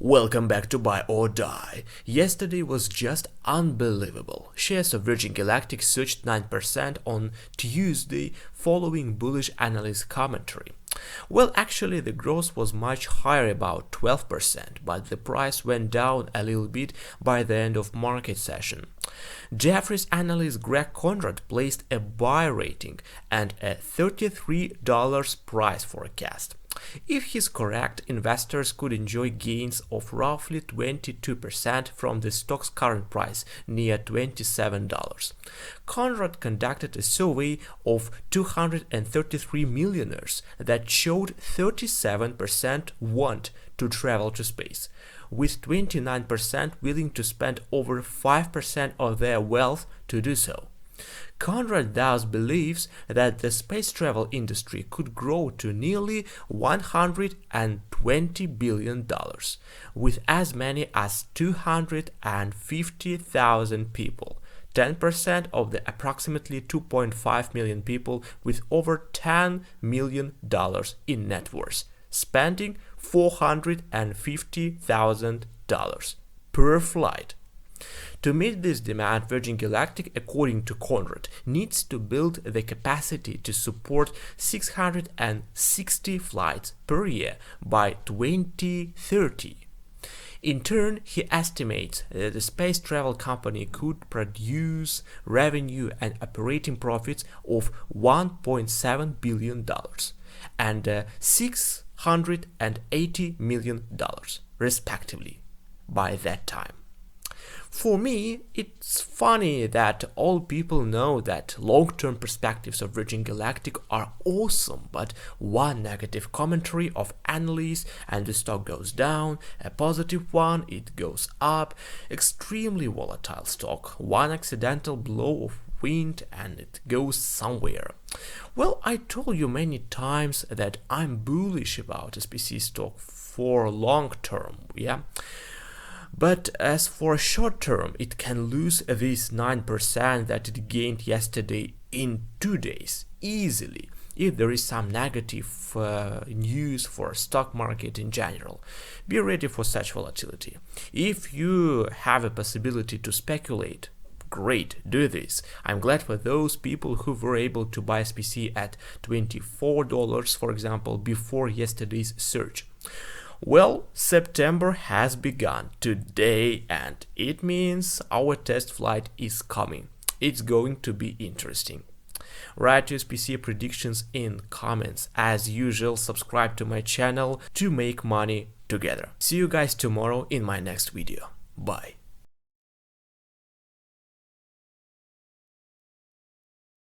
Welcome back to Buy or Die. Yesterday was just unbelievable. Shares of Virgin Galactic surged 9% on Tuesday following bullish analyst commentary. Well, actually the growth was much higher, about 12%, but the price went down a little bit by the end of market session. Jefferies analyst Greg Conrad placed a buy rating and a $33 price forecast. If he's correct, investors could enjoy gains of roughly 22% from the stock's current price, near $27. Conrad conducted a survey of 233 millionaires that showed 37% want to travel to space, with 29% willing to spend over 5% of their wealth to do so. Conrad thus believes that the space travel industry could grow to nearly $120 billion, with as many as 250,000 people, 10% of the approximately 2.5 million people with over $10 million in net worth, spending $450,000 per flight. To meet this demand, Virgin Galactic, according to Conrad, needs to build the capacity to support 660 flights per year by 2030. In turn, he estimates that the space travel company could produce revenue and operating profits of $1.7 billion and $680 million, respectively, by that time. For me, it's funny that all people know that long-term perspectives of Virgin Galactic are awesome, but one negative commentary of analysts and the stock goes down, a positive one, it goes up. Extremely volatile stock, one accidental blow of wind and it goes somewhere. Well, I told you many times that I'm bullish about SPCE stock for long term, yeah? But as for short term, it can lose this 9% that it gained yesterday in 2 days easily if there is some negative news for stock market in general. Be ready for such volatility. If you have a possibility to speculate, great, do this. I'm glad for those people who were able to buy SPCE at $24, for example, before yesterday's surge. Well, September has begun today and it means our test flight is coming. It's going to be interesting. Write your SPCE predictions in comments. As usual, subscribe to my channel to make money together. See you guys tomorrow in my next video. Bye.